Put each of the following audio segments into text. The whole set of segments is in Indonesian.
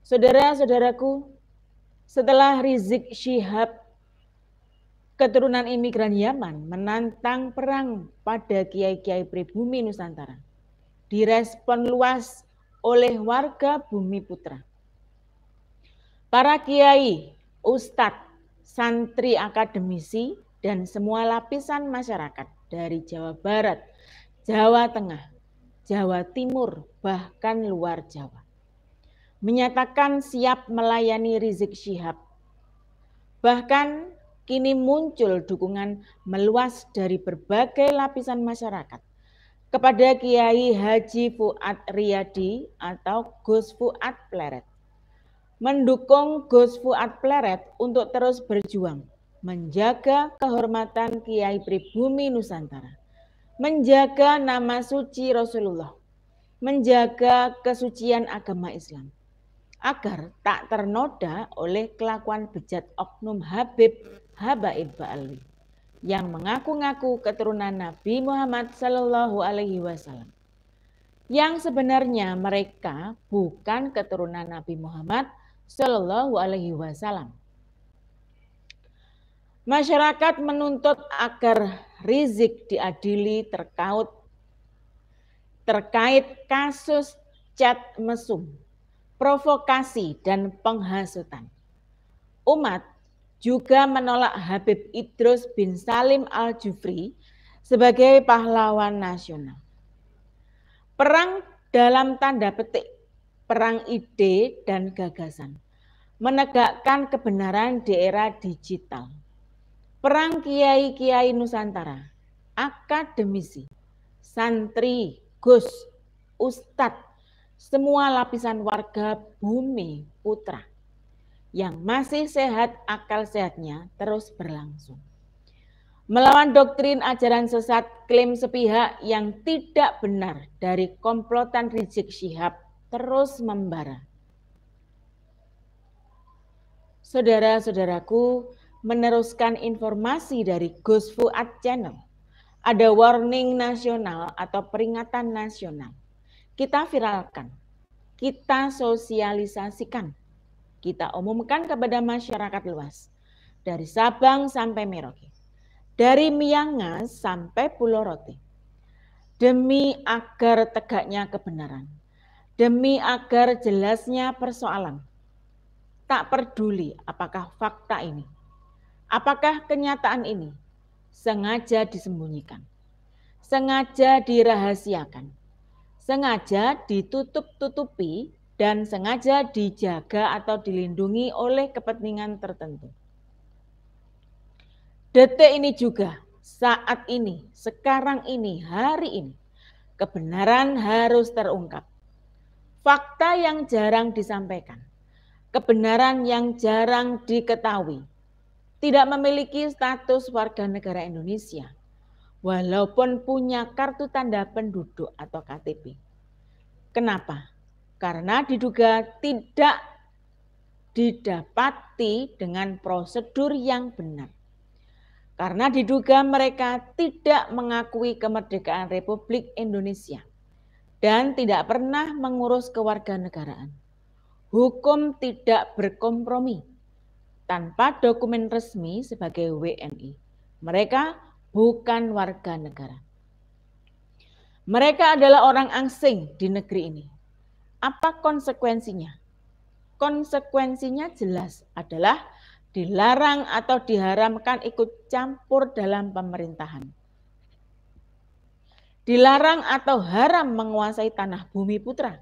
Saudara-saudaraku, setelah Rizik Syihab, keturunan imigran Yaman, menantang perang pada kiai-kiai pribumi Nusantara, direspon luas oleh warga Bumi Putra. Para kiai, ustadz, santri, akademisi, dan semua lapisan masyarakat dari Jawa Barat, Jawa Tengah, Jawa Timur, bahkan luar Jawa, menyatakan siap melayani Rizik Syihab. Bahkan kini muncul dukungan meluas dari berbagai lapisan masyarakat kepada Kiai Haji Fuad Riyadi atau Gus Fuad Pleret. Mendukung Gus Fuad Pleret untuk terus berjuang menjaga kehormatan Kiai pribumi Nusantara, menjaga nama suci Rasulullah, menjaga kesucian agama Islam, agar tak ternoda oleh kelakuan bejat oknum Habib Habaib Ba'alwi yang mengaku-ngaku keturunan Nabi Muhammad Sallallahu Alaihi Wasallam, yang sebenarnya mereka bukan keturunan Nabi Muhammad Sallallahu Alaihi Wasallam. Masyarakat menuntut agar Rizik diadili terkait kasus chat mesum, provokasi, dan penghasutan. Umat juga menolak Habib Idrus bin Salim Al-Jufri sebagai pahlawan nasional. Perang dalam tanda petik, perang ide dan gagasan, menegakkan kebenaran di era digital. Perang kiai-kiai Nusantara, akademisi, santri, gus, ustadz, semua lapisan warga Bumi Putra yang masih sehat akal sehatnya terus berlangsung. Melawan doktrin ajaran sesat, klaim sepihak yang tidak benar dari komplotan Rizik Syihab terus membara. Saudara-saudaraku, meneruskan informasi dari Gus Fuad Channel, ada warning nasional atau peringatan nasional. Kita viralkan, kita sosialisasikan, kita umumkan kepada masyarakat luas, dari Sabang sampai Merauke, dari Miangas sampai Pulau Rote, demi agar tegaknya kebenaran, demi agar jelasnya persoalan. Tak peduli apakah fakta ini, apakah kenyataan ini sengaja disembunyikan, sengaja dirahasiakan, sengaja ditutup-tutupi, dan sengaja dijaga atau dilindungi oleh kepentingan tertentu. Detik ini juga, saat ini, sekarang ini, hari ini, kebenaran harus terungkap. Fakta yang jarang disampaikan, kebenaran yang jarang diketahui, tidak memiliki status warga negara Indonesia, walaupun punya kartu tanda penduduk atau KTP. Kenapa? Karena diduga tidak didapati dengan prosedur yang benar. Karena diduga mereka tidak mengakui kemerdekaan Republik Indonesia dan tidak pernah mengurus kewarganegaraan. Hukum tidak berkompromi. Tanpa dokumen resmi sebagai WNI, mereka bukan warga negara. Mereka adalah orang asing di negeri ini. Apa konsekuensinya? Konsekuensinya jelas adalah dilarang atau diharamkan ikut campur dalam pemerintahan. Dilarang atau haram menguasai tanah Bumi Putra.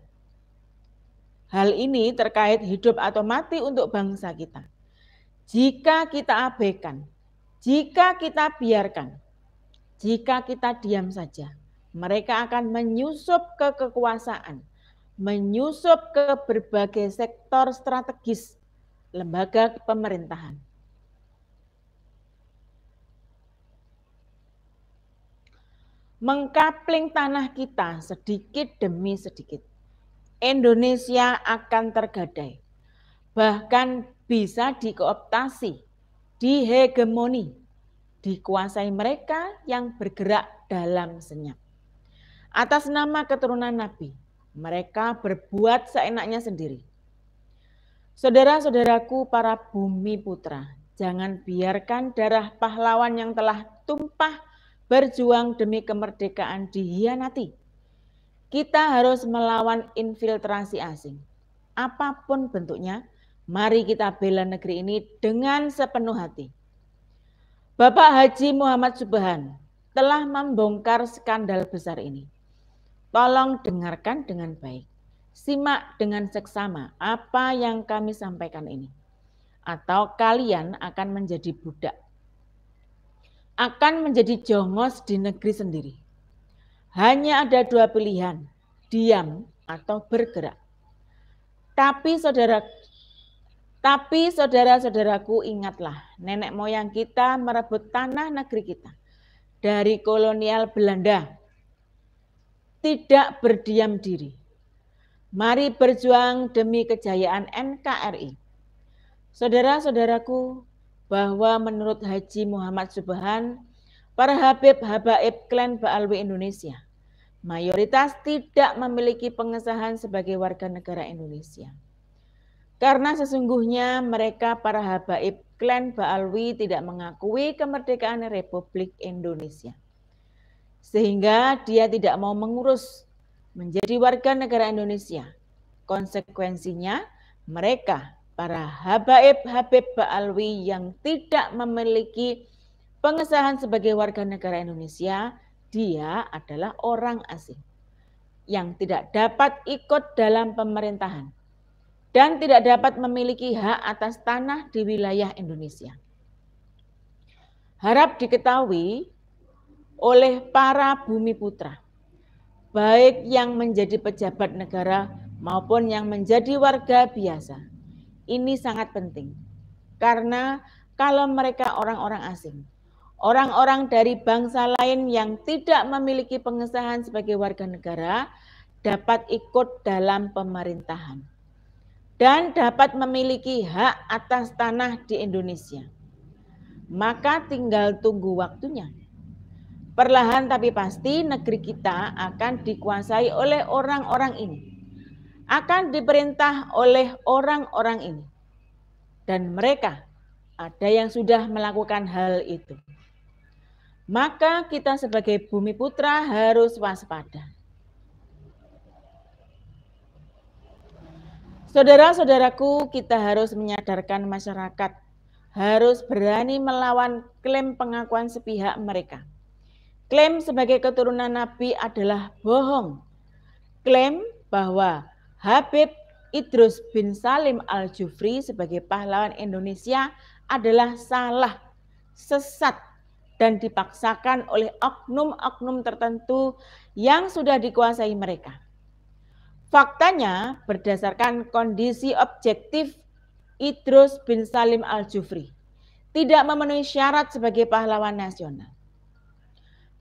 Hal ini terkait hidup atau mati untuk bangsa kita. Jika kita abaikan, jika kita biarkan, jika kita diam saja, mereka akan menyusup ke kekuasaan, menyusup ke berbagai sektor strategis lembaga pemerintahan. Mengkapling tanah kita sedikit demi sedikit. Indonesia akan tergadai, bahkan bisa dikooptasi, dihegemoni, dikuasai mereka yang bergerak dalam senyap. Atas nama keturunan Nabi, mereka berbuat seenaknya sendiri. Saudara-saudaraku para bumi putra, jangan biarkan darah pahlawan yang telah tumpah berjuang demi kemerdekaan dihianati. Kita harus melawan infiltrasi asing. Apapun bentuknya, mari kita bela negeri ini dengan sepenuh hati. Bapak Haji Muhammad Subhan telah membongkar skandal besar ini. Tolong dengarkan dengan baik. Simak dengan seksama apa yang kami sampaikan ini. Atau kalian akan menjadi budak. Akan menjadi jongos di negeri sendiri. Hanya ada dua pilihan, diam atau bergerak. Tapi saudara-saudaraku ingatlah, nenek moyang kita merebut tanah negeri kita dari kolonial Belanda. Tidak berdiam diri. Mari berjuang demi kejayaan NKRI. Saudara-saudaraku, bahwa menurut Haji Muhammad Subhan, para Habib-Habaib klan Ba'alwi Indonesia mayoritas tidak memiliki pengesahan sebagai warga negara Indonesia. Karena sesungguhnya mereka para Habaib klan Ba'alwi tidak mengakui kemerdekaan Republik Indonesia. Sehingga dia tidak mau mengurus menjadi warga negara Indonesia. Konsekuensinya mereka para Habaib Ba'alwi yang tidak memiliki pengesahan sebagai warga negara Indonesia, dia adalah orang asing yang tidak dapat ikut dalam pemerintahan dan tidak dapat memiliki hak atas tanah di wilayah Indonesia. Harap diketahui oleh para bumi putra, baik yang menjadi pejabat negara maupun yang menjadi warga biasa. Ini sangat penting, karena kalau mereka orang-orang asing, orang-orang dari bangsa lain yang tidak memiliki pengesahan sebagai warga negara dapat ikut dalam pemerintahan dan dapat memiliki hak atas tanah di Indonesia. Maka tinggal tunggu waktunya. Perlahan tapi pasti negeri kita akan dikuasai oleh orang-orang ini. Akan diperintah oleh orang-orang ini. Dan mereka ada yang sudah melakukan hal itu. Maka kita sebagai bumi putra harus waspada. Saudara-saudaraku, kita harus menyadarkan masyarakat, harus berani melawan klaim pengakuan sepihak mereka. Klaim sebagai keturunan Nabi adalah bohong. Klaim bahwa Habib Idrus bin Salim Al-Jufri sebagai pahlawan Indonesia adalah salah, sesat, dan dipaksakan oleh oknum-oknum tertentu yang sudah dikuasai mereka. Faktanya berdasarkan kondisi objektif Idrus bin Salim Al-Jufri tidak memenuhi syarat sebagai pahlawan nasional.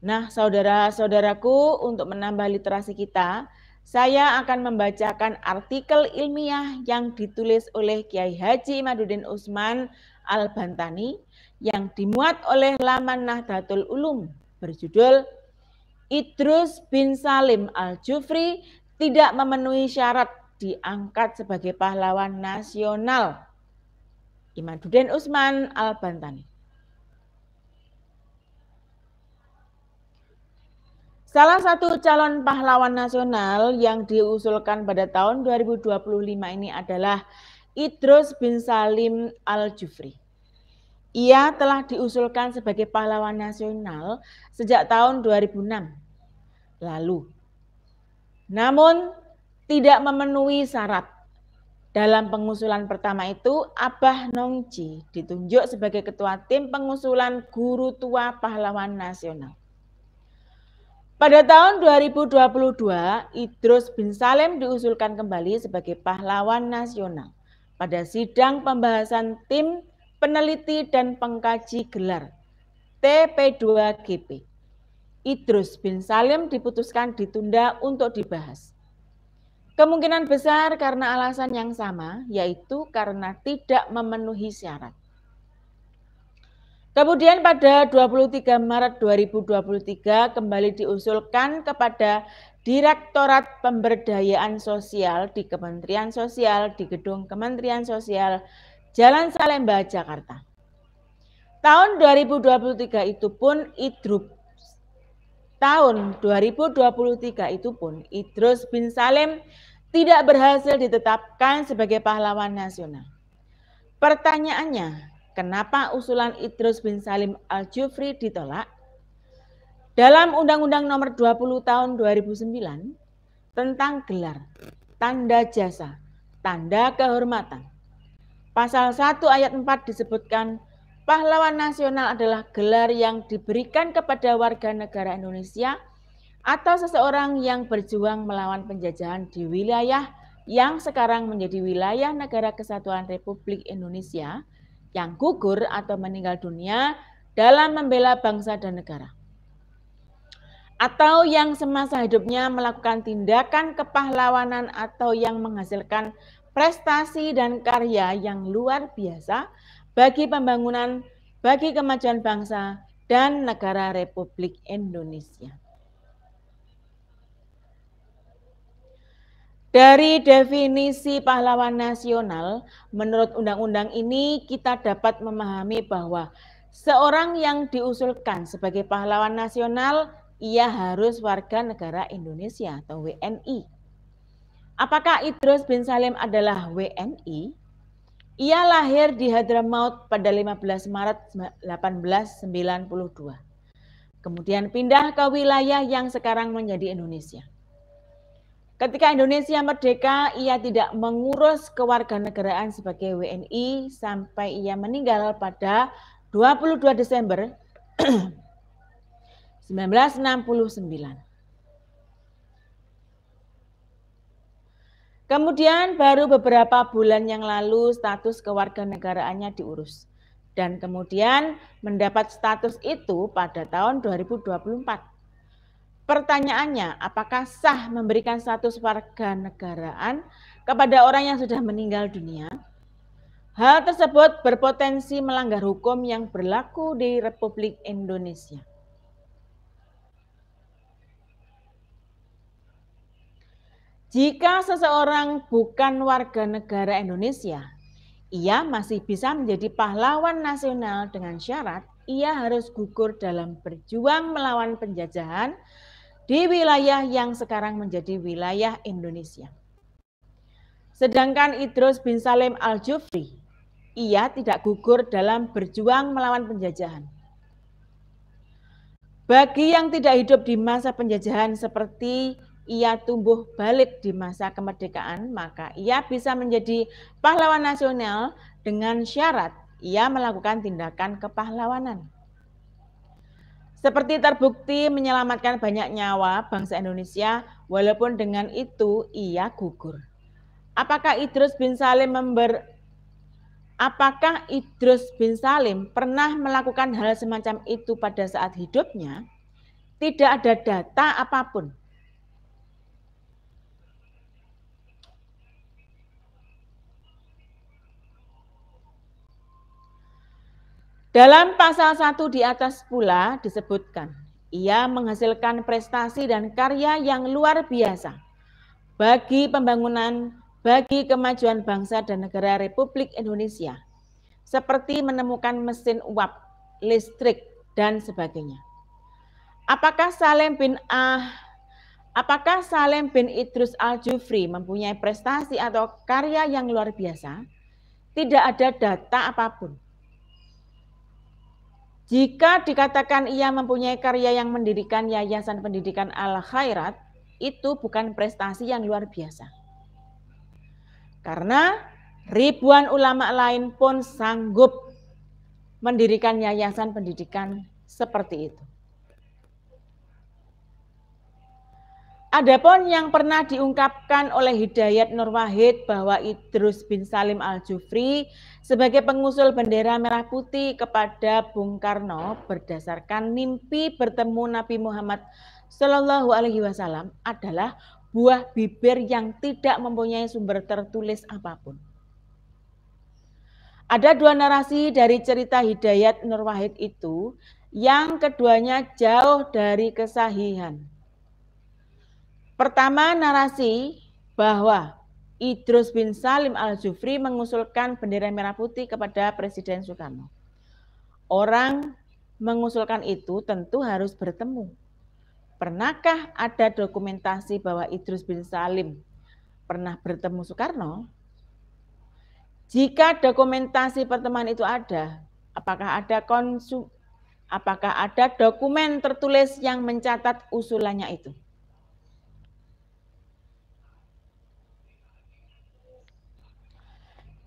Nah, saudara-saudaraku, untuk menambah literasi kita, saya akan membacakan artikel ilmiah yang ditulis oleh Kiai Haji Imaduddin Utsman Al-Bantani yang dimuat oleh laman Nahdlatul Ulum berjudul Idrus bin Salim Al-Jufri tidak memenuhi syarat diangkat sebagai pahlawan nasional. Imaduddin Utsman Al-Bantani. Salah satu calon pahlawan nasional yang diusulkan pada tahun 2025 ini adalah Idrus bin Salim Al-Jufri. Ia telah diusulkan sebagai pahlawan nasional sejak tahun 2006 lalu. Namun tidak memenuhi syarat. Dalam pengusulan pertama itu, Abah Nongji ditunjuk sebagai ketua tim pengusulan Guru Tua Pahlawan Nasional. Pada tahun 2022, Idrus bin Salim diusulkan kembali sebagai pahlawan nasional pada sidang pembahasan tim peneliti dan pengkaji gelar TP2GP. Idrus bin Salim diputuskan ditunda untuk dibahas. Kemungkinan besar karena alasan yang sama, yaitu karena tidak memenuhi syarat. Kemudian pada 23 Maret 2023 kembali diusulkan kepada Direktorat Pemberdayaan Sosial di Kementerian Sosial di Gedung Kementerian Sosial Jalan Salemba, Jakarta. Tahun 2023 itu pun Idrus bin Salim tidak berhasil ditetapkan sebagai pahlawan nasional. Pertanyaannya, kenapa usulan Idrus bin Salim Al-Jufri ditolak? Dalam Undang-Undang Nomor 20 Tahun 2009 tentang gelar, tanda jasa, tanda kehormatan, Pasal 1 ayat 4 disebutkan pahlawan nasional adalah gelar yang diberikan kepada warga negara Indonesia atau seseorang yang berjuang melawan penjajahan di wilayah yang sekarang menjadi wilayah Negara Kesatuan Republik Indonesia yang gugur atau meninggal dunia dalam membela bangsa dan negara, atau yang semasa hidupnya melakukan tindakan kepahlawanan atau yang menghasilkan prestasi dan karya yang luar biasa bagi pembangunan, bagi kemajuan bangsa dan negara Republik Indonesia. Dari definisi pahlawan nasional, menurut undang-undang ini kita dapat memahami bahwa seorang yang diusulkan sebagai pahlawan nasional ia harus warga negara Indonesia atau WNI. Apakah Idrus bin Salim adalah WNI? Ia lahir di Hadramaut pada 15 Maret 1892. Kemudian pindah ke wilayah yang sekarang menjadi Indonesia. Ketika Indonesia merdeka, ia tidak mengurus kewarganegaraan sebagai WNI sampai ia meninggal pada 22 Desember 1969. Kemudian baru beberapa bulan yang lalu status kewarganegaraannya diurus. Dan kemudian mendapat status itu pada tahun 2024. Pertanyaannya, apakah sah memberikan status warganegaraan kepada orang yang sudah meninggal dunia? Hal tersebut berpotensi melanggar hukum yang berlaku di Republik Indonesia. Jika seseorang bukan warga negara Indonesia, ia masih bisa menjadi pahlawan nasional dengan syarat ia harus gugur dalam berjuang melawan penjajahan di wilayah yang sekarang menjadi wilayah Indonesia. Sedangkan Idrus bin Salim Al-Jufri, ia tidak gugur dalam berjuang melawan penjajahan. Bagi yang tidak hidup di masa penjajahan seperti ia tumbuh balik di masa kemerdekaan, maka ia bisa menjadi pahlawan nasional dengan syarat ia melakukan tindakan kepahlawanan. Seperti terbukti menyelamatkan banyak nyawa bangsa Indonesia, walaupun dengan itu ia gugur. Apakah Idrus bin Salim pernah melakukan hal semacam itu pada saat hidupnya? Tidak ada data apapun. Dalam pasal 1 di atas pula disebutkan, ia menghasilkan prestasi dan karya yang luar biasa bagi pembangunan, bagi kemajuan bangsa dan negara Republik Indonesia, seperti menemukan mesin uap, listrik, dan sebagainya. Apakah Salim bin Idrus Al-Jufri mempunyai prestasi atau karya yang luar biasa? Tidak ada data apapun. Jika dikatakan ia mempunyai karya yang mendirikan Yayasan Pendidikan Al-Khairat, itu bukan prestasi yang luar biasa. Karena ribuan ulama lain pun sanggup mendirikan yayasan pendidikan seperti itu. Adapun yang pernah diungkapkan oleh Hidayat Nur Wahid bahwa Idrus bin Salim Al-Jufri sebagai pengusul bendera merah putih kepada Bung Karno berdasarkan mimpi bertemu Nabi Muhammad SAW adalah buah bibir yang tidak mempunyai sumber tertulis apapun. Ada dua narasi dari cerita Hidayat Nur Wahid itu, yang keduanya jauh dari kesahihan. Pertama, narasi bahwa Idrus bin Salim Al-Jufri mengusulkan bendera merah putih kepada Presiden Soekarno. Orang mengusulkan itu tentu harus bertemu. Pernahkah ada dokumentasi bahwa Idrus bin Salim pernah bertemu Soekarno? Jika dokumentasi pertemuan itu ada, apakah ada dokumen tertulis yang mencatat usulannya itu?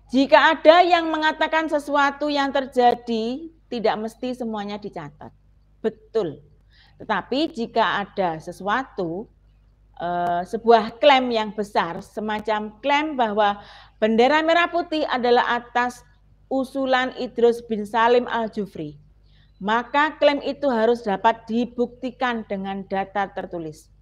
Jika ada yang mengatakan sesuatu yang terjadi, tidak mesti semuanya dicatat. Betul. Tetapi jika ada sesuatu, sebuah klaim yang besar, semacam klaim bahwa bendera merah putih adalah atas usulan Idrus bin Salim Al-Jufri, maka klaim itu harus dapat dibuktikan dengan data tertulis.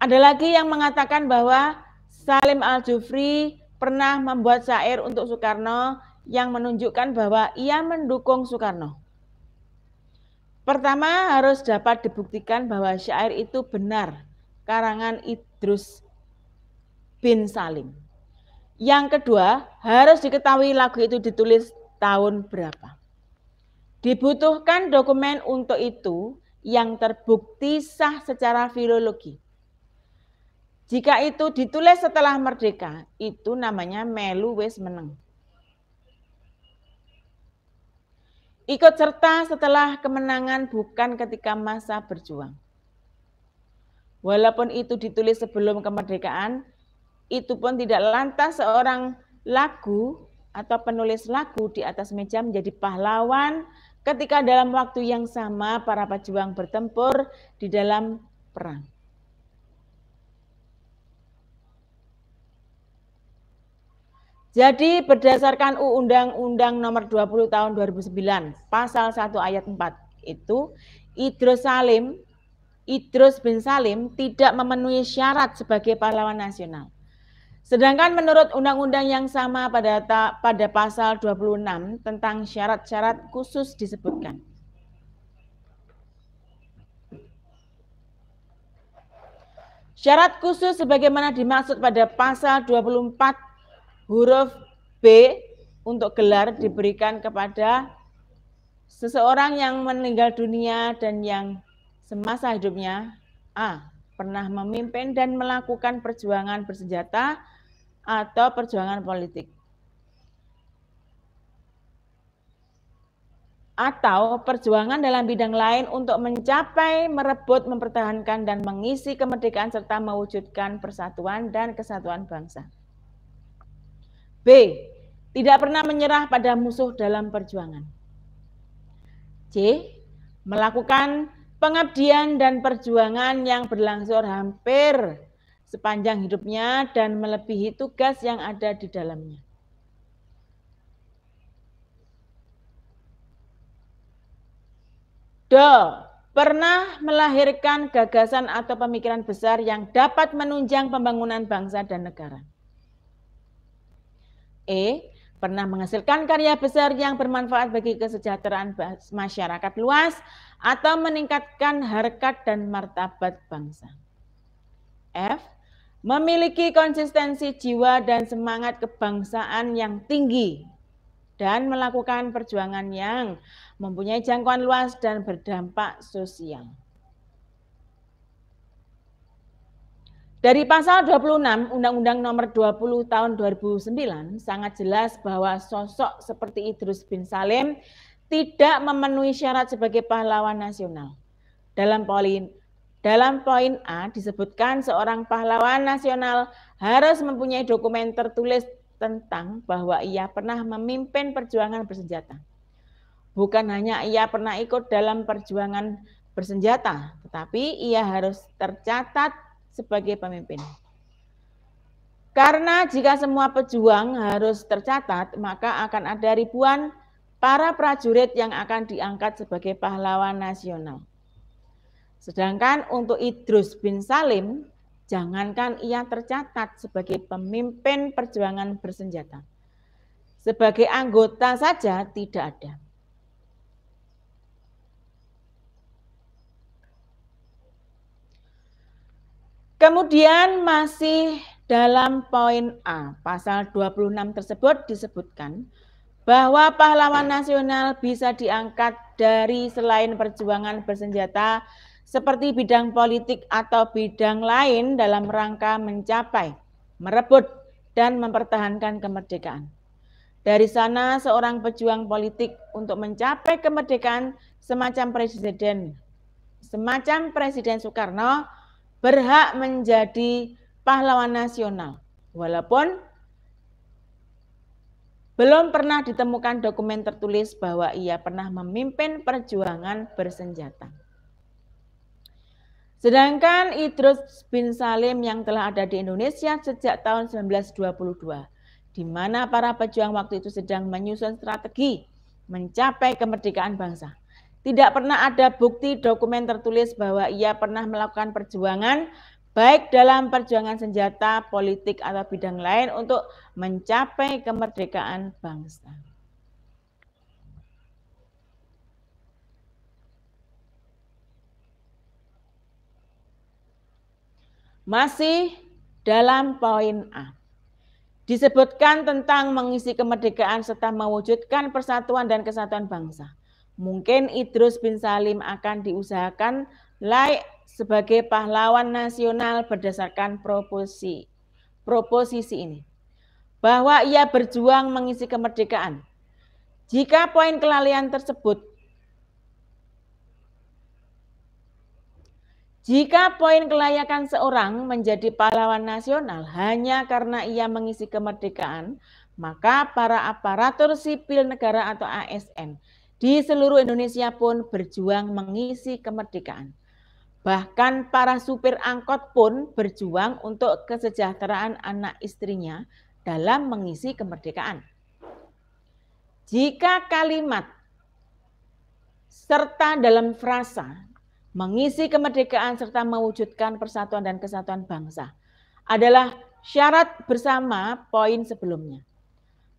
Ada lagi yang mengatakan bahwa Salim Al-Jufri pernah membuat syair untuk Soekarno yang menunjukkan bahwa ia mendukung Soekarno. Pertama, harus dapat dibuktikan bahwa syair itu benar karangan Idrus bin Salim. Yang kedua, harus diketahui lagu itu ditulis tahun berapa. Dibutuhkan dokumen untuk itu yang terbukti sah secara filologi. Jika itu ditulis setelah merdeka, itu namanya melu wis meneng. Ikut serta setelah kemenangan bukan ketika masa berjuang. Walaupun itu ditulis sebelum kemerdekaan, itu pun tidak lantas seorang lagu atau penulis lagu di atas meja menjadi pahlawan ketika dalam waktu yang sama para pejuang bertempur di dalam perang. Jadi berdasarkan Undang-Undang Nomor 20 Tahun 2009, Pasal 1 Ayat 4 itu Idrus bin Salim tidak memenuhi syarat sebagai pahlawan nasional. Sedangkan menurut undang-undang yang sama pada pasal 26 tentang syarat-syarat khusus disebutkan. Syarat khusus sebagaimana dimaksud pada pasal 24 huruf B untuk gelar diberikan kepada seseorang yang meninggal dunia dan yang semasa hidupnya A. Pernah memimpin dan melakukan perjuangan bersenjata atau perjuangan politik, atau perjuangan dalam bidang lain untuk mencapai, merebut, mempertahankan, dan mengisi kemerdekaan serta mewujudkan persatuan dan kesatuan bangsa. B. Tidak pernah menyerah pada musuh dalam perjuangan. C. Melakukan pengabdian dan perjuangan yang berlangsung hampir sepanjang hidupnya dan melebihi tugas yang ada di dalamnya. D. Pernah melahirkan gagasan atau pemikiran besar yang dapat menunjang pembangunan bangsa dan negara. E. Pernah menghasilkan karya besar yang bermanfaat bagi kesejahteraan masyarakat luas atau meningkatkan harkat dan martabat bangsa. F. Memiliki konsistensi jiwa dan semangat kebangsaan yang tinggi dan melakukan perjuangan yang mempunyai jangkauan luas dan berdampak sosial. Dari pasal 26 Undang-Undang Nomor 20 Tahun 2009 sangat jelas bahwa sosok seperti Idrus bin Salim tidak memenuhi syarat sebagai pahlawan nasional. Dalam poin A disebutkan seorang pahlawan nasional harus mempunyai dokumen tertulis tentang bahwa ia pernah memimpin perjuangan bersenjata. Bukan hanya ia pernah ikut dalam perjuangan bersenjata, tetapi ia harus tercatat sebagai pemimpin. Karena jika semua pejuang harus tercatat, maka akan ada ribuan para prajurit yang akan diangkat sebagai pahlawan nasional. Sedangkan untuk Idrus bin Salim, jangankan ia tercatat sebagai pemimpin perjuangan bersenjata, sebagai anggota saja tidak ada. Kemudian masih dalam poin A, pasal 26 tersebut disebutkan bahwa pahlawan nasional bisa diangkat dari selain perjuangan bersenjata seperti bidang politik atau bidang lain dalam rangka mencapai, merebut, dan mempertahankan kemerdekaan. Dari sana seorang pejuang politik untuk mencapai kemerdekaan semacam Presiden Soekarno berhak menjadi pahlawan nasional, walaupun belum pernah ditemukan dokumen tertulis bahwa ia pernah memimpin perjuangan bersenjata. Sedangkan Idrus bin Salim yang telah ada di Indonesia sejak tahun 1922, di mana para pejuang waktu itu sedang menyusun strategi mencapai kemerdekaan bangsa. Tidak pernah ada bukti dokumen tertulis bahwa ia pernah melakukan perjuangan baik dalam perjuangan senjata, politik, atau bidang lain untuk mencapai kemerdekaan bangsa. Masih dalam poin A, disebutkan tentang mengisi kemerdekaan serta mewujudkan persatuan dan kesatuan bangsa. Mungkin Idrus bin Salim akan diusahakan layak sebagai pahlawan nasional berdasarkan proposisi ini, bahwa ia berjuang mengisi kemerdekaan. Jika poin kelalaian tersebut Jika poin kelayakan seorang menjadi pahlawan nasional hanya karena ia mengisi kemerdekaan, maka para aparatur sipil negara atau ASN di seluruh Indonesia pun berjuang mengisi kemerdekaan. Bahkan para supir angkot pun berjuang untuk kesejahteraan anak istrinya dalam mengisi kemerdekaan. Jika kalimat serta dalam frasa mengisi kemerdekaan serta mewujudkan persatuan dan kesatuan bangsa adalah syarat bersama poin sebelumnya,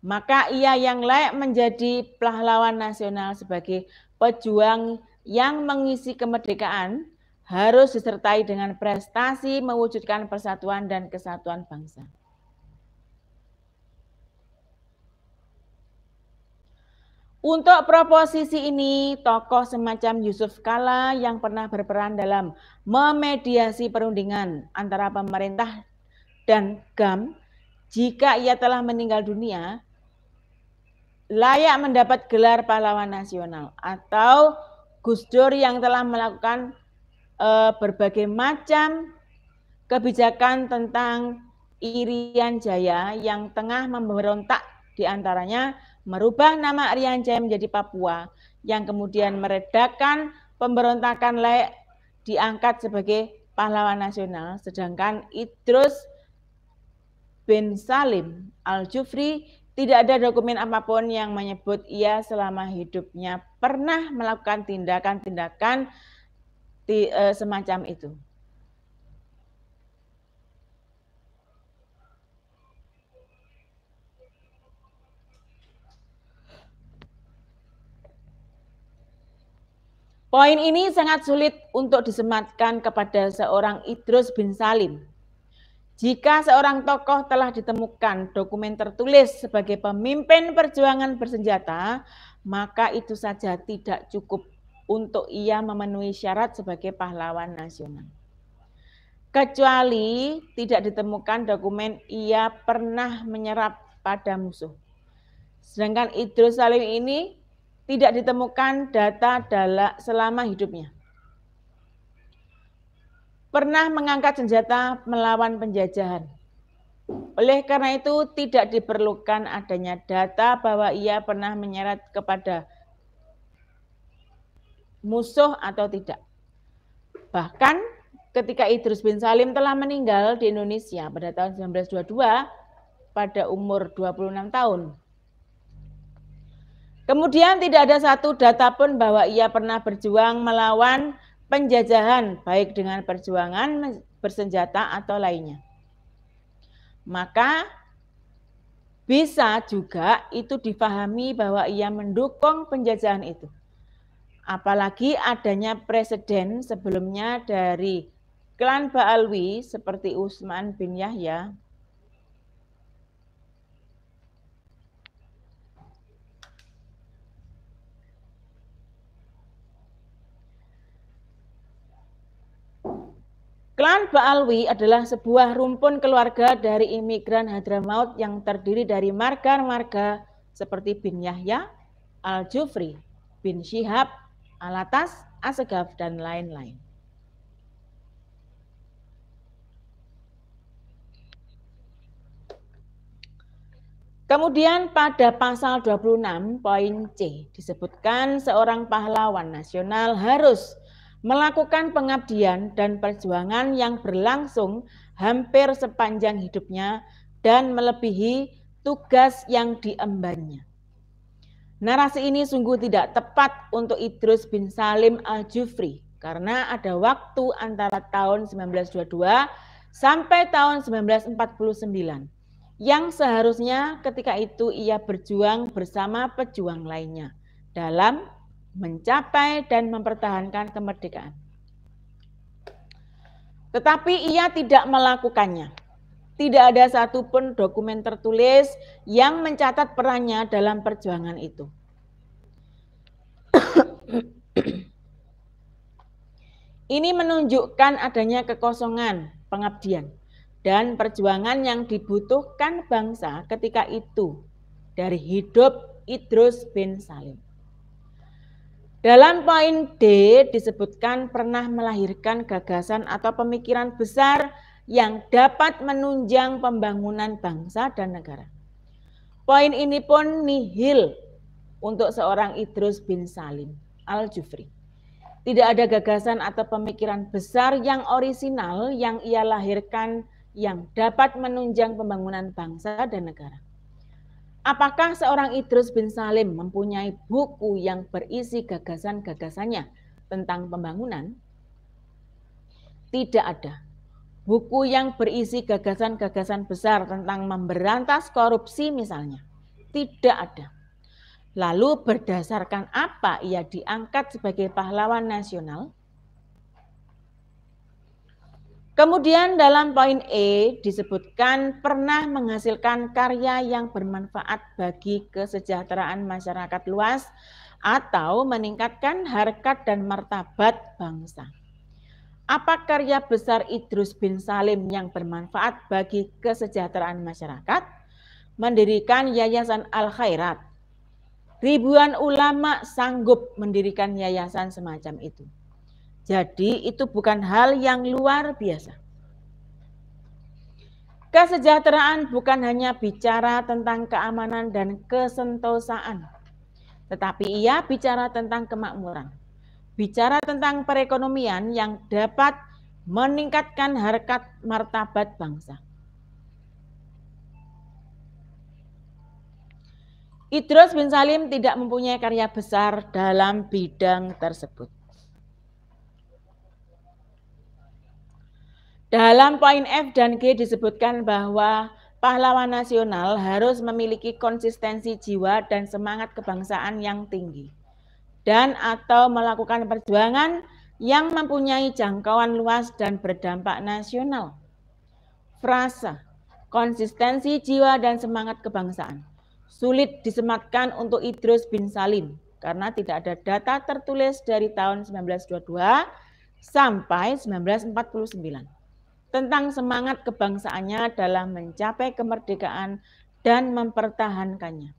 maka ia yang layak menjadi pahlawan nasional sebagai pejuang yang mengisi kemerdekaan harus disertai dengan prestasi mewujudkan persatuan dan kesatuan bangsa. Untuk proposisi ini, tokoh semacam Yusuf Kala yang pernah berperan dalam memediasi perundingan antara pemerintah dan GAM, jika ia telah meninggal dunia, layak mendapat gelar pahlawan nasional. Atau Gus Dur yang telah melakukan berbagai macam kebijakan tentang Irian Jaya yang tengah memberontak, diantaranya merubah nama Irian Jaya menjadi Papua, yang kemudian meredakan pemberontakan layak diangkat sebagai pahlawan nasional. Sedangkan Idrus bin Salim Al-Jufri tidak ada dokumen apapun yang menyebut ia selama hidupnya pernah melakukan tindakan-tindakan semacam itu. Poin ini sangat sulit untuk disematkan kepada seorang Idrus bin Salim. Jika seorang tokoh telah ditemukan dokumen tertulis sebagai pemimpin perjuangan bersenjata, maka itu saja tidak cukup untuk ia memenuhi syarat sebagai pahlawan nasional. Kecuali tidak ditemukan dokumen ia pernah menyerap pada musuh. Sedangkan Idrus Salim ini tidak ditemukan data selama hidupnya. Pernah mengangkat senjata melawan penjajahan. Oleh karena itu tidak diperlukan adanya data bahwa ia pernah menyeret kepada musuh atau tidak. Bahkan ketika Idrus bin Salim telah meninggal di Indonesia pada tahun 1922 pada umur 26 tahun. Kemudian tidak ada satu data pun bahwa ia pernah berjuang melawan penjajahan, baik dengan perjuangan bersenjata atau lainnya. Maka bisa juga itu difahami bahwa ia mendukung penjajahan itu. Apalagi adanya presiden sebelumnya dari Klan Ba'alwi seperti Utsman bin Yahya Klan Ba'alwi adalah sebuah rumpun keluarga dari imigran Hadramaut yang terdiri dari marga-marga seperti bin Yahya, Al-Jufri, bin Syihab, Alatas, Asegaf, dan lain-lain. Kemudian pada pasal 26 poin C disebutkan seorang pahlawan nasional harus melakukan pengabdian dan perjuangan yang berlangsung hampir sepanjang hidupnya dan melebihi tugas yang diembannya. Narasi ini sungguh tidak tepat untuk Idrus bin Salim Al-Jufri karena ada waktu antara tahun 1922 sampai tahun 1949 yang seharusnya ketika itu ia berjuang bersama pejuang lainnya dalam mencapai dan mempertahankan kemerdekaan. Tetapi ia tidak melakukannya. Tidak ada satupun dokumen tertulis yang mencatat perannya dalam perjuangan itu. Ini menunjukkan adanya kekosongan pengabdian dan perjuangan yang dibutuhkan bangsa ketika itu dari hidup Idrus bin Salim. Dalam poin D disebutkan pernah melahirkan gagasan atau pemikiran besar yang dapat menunjang pembangunan bangsa dan negara. Poin ini pun nihil untuk seorang Idrus bin Salim Al-Jufri. Tidak ada gagasan atau pemikiran besar yang orisinal yang ia lahirkan yang dapat menunjang pembangunan bangsa dan negara. Apakah seorang Idrus bin Salim mempunyai buku yang berisi gagasan-gagasannya tentang pembangunan? Tidak ada. Buku yang berisi gagasan-gagasan besar tentang memberantas korupsi misalnya. Tidak ada. Lalu berdasarkan apa ia diangkat sebagai pahlawan nasional? Kemudian dalam poin E disebutkan pernah menghasilkan karya yang bermanfaat bagi kesejahteraan masyarakat luas atau meningkatkan harkat dan martabat bangsa. Apa karya besar Idrus bin Salim yang bermanfaat bagi kesejahteraan masyarakat? Mendirikan Yayasan Al-Khairat. Ribuan ulama sanggup mendirikan yayasan semacam itu. Jadi itu bukan hal yang luar biasa. Kesejahteraan bukan hanya bicara tentang keamanan dan kesentosaan, tetapi ia bicara tentang kemakmuran. Bicara tentang perekonomian yang dapat meningkatkan harkat martabat bangsa. Idrus bin Salim tidak mempunyai karya besar dalam bidang tersebut. Dalam poin F dan G disebutkan bahwa pahlawan nasional harus memiliki konsistensi jiwa dan semangat kebangsaan yang tinggi dan atau melakukan perjuangan yang mempunyai jangkauan luas dan berdampak nasional. Frasa, konsistensi jiwa dan semangat kebangsaan sulit disematkan untuk Idrus bin Salim karena tidak ada data tertulis dari tahun 1922 sampai 1949. Tentang semangat kebangsaannya dalam mencapai kemerdekaan dan mempertahankannya.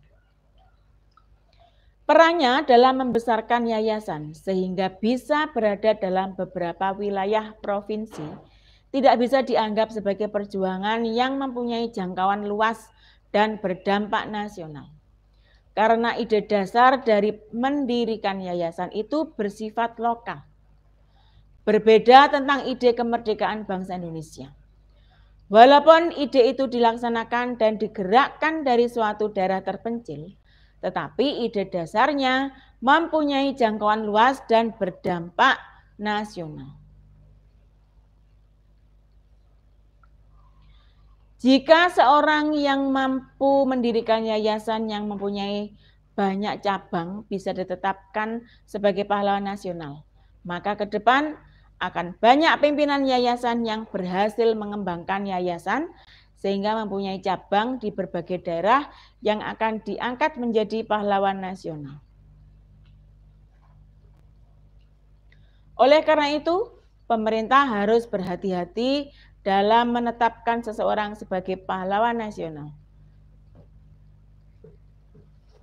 Perannya dalam membesarkan yayasan sehingga bisa berada dalam beberapa wilayah provinsi tidak bisa dianggap sebagai perjuangan yang mempunyai jangkauan luas dan berdampak nasional. Karena ide dasar dari mendirikan yayasan itu bersifat lokal. Berbeda tentang ide kemerdekaan bangsa Indonesia. Walaupun ide itu dilaksanakan dan digerakkan dari suatu daerah terpencil, tetapi ide dasarnya mempunyai jangkauan luas dan berdampak nasional. Jika seorang yang mampu mendirikan yayasan yang mempunyai banyak cabang bisa ditetapkan sebagai pahlawan nasional, maka ke depan Akan banyak pimpinan yayasan yang berhasil mengembangkan yayasan sehingga mempunyai cabang di berbagai daerah yang akan diangkat menjadi pahlawan nasional. Oleh karena itu, pemerintah harus berhati-hati dalam menetapkan seseorang sebagai pahlawan nasional.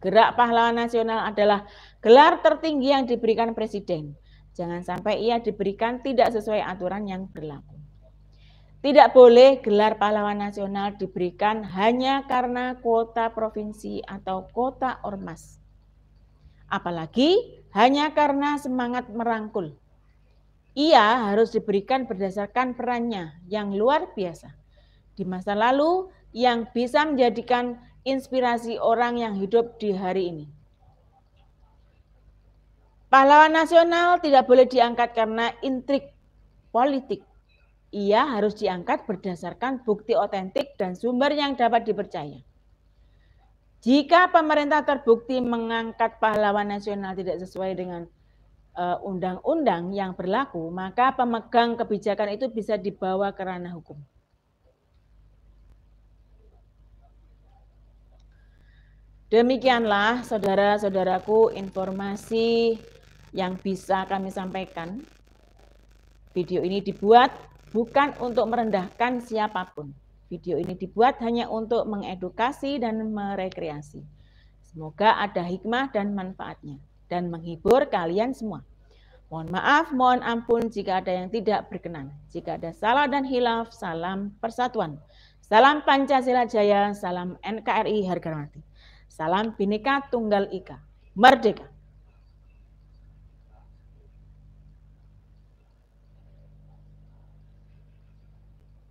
Gerak pahlawan nasional adalah gelar tertinggi yang diberikan presiden. Jangan sampai ia diberikan tidak sesuai aturan yang berlaku. Tidak boleh gelar pahlawan nasional diberikan hanya karena kuota provinsi atau kuota ormas. Apalagi hanya karena semangat merangkul. Ia harus diberikan berdasarkan perannya yang luar biasa di masa lalu yang bisa menjadikan inspirasi orang yang hidup di hari ini. Pahlawan nasional tidak boleh diangkat karena intrik politik. Ia harus diangkat berdasarkan bukti otentik dan sumber yang dapat dipercaya. Jika pemerintah terbukti mengangkat pahlawan nasional tidak sesuai dengan undang-undang yang berlaku, maka pemegang kebijakan itu bisa dibawa ke ranah hukum. Demikianlah saudara-saudaraku informasi yang bisa kami sampaikan. Video ini dibuat bukan untuk merendahkan siapapun. Video ini dibuat hanya untuk mengedukasi dan merekreasi. Semoga ada hikmah dan manfaatnya dan menghibur kalian semua. Mohon maaf, mohon ampun jika ada yang tidak berkenan. Jika ada salah dan hilaf, salam persatuan. Salam Pancasila Jaya, salam NKRI harga mati. Salam Bhinneka Tunggal Ika. Merdeka!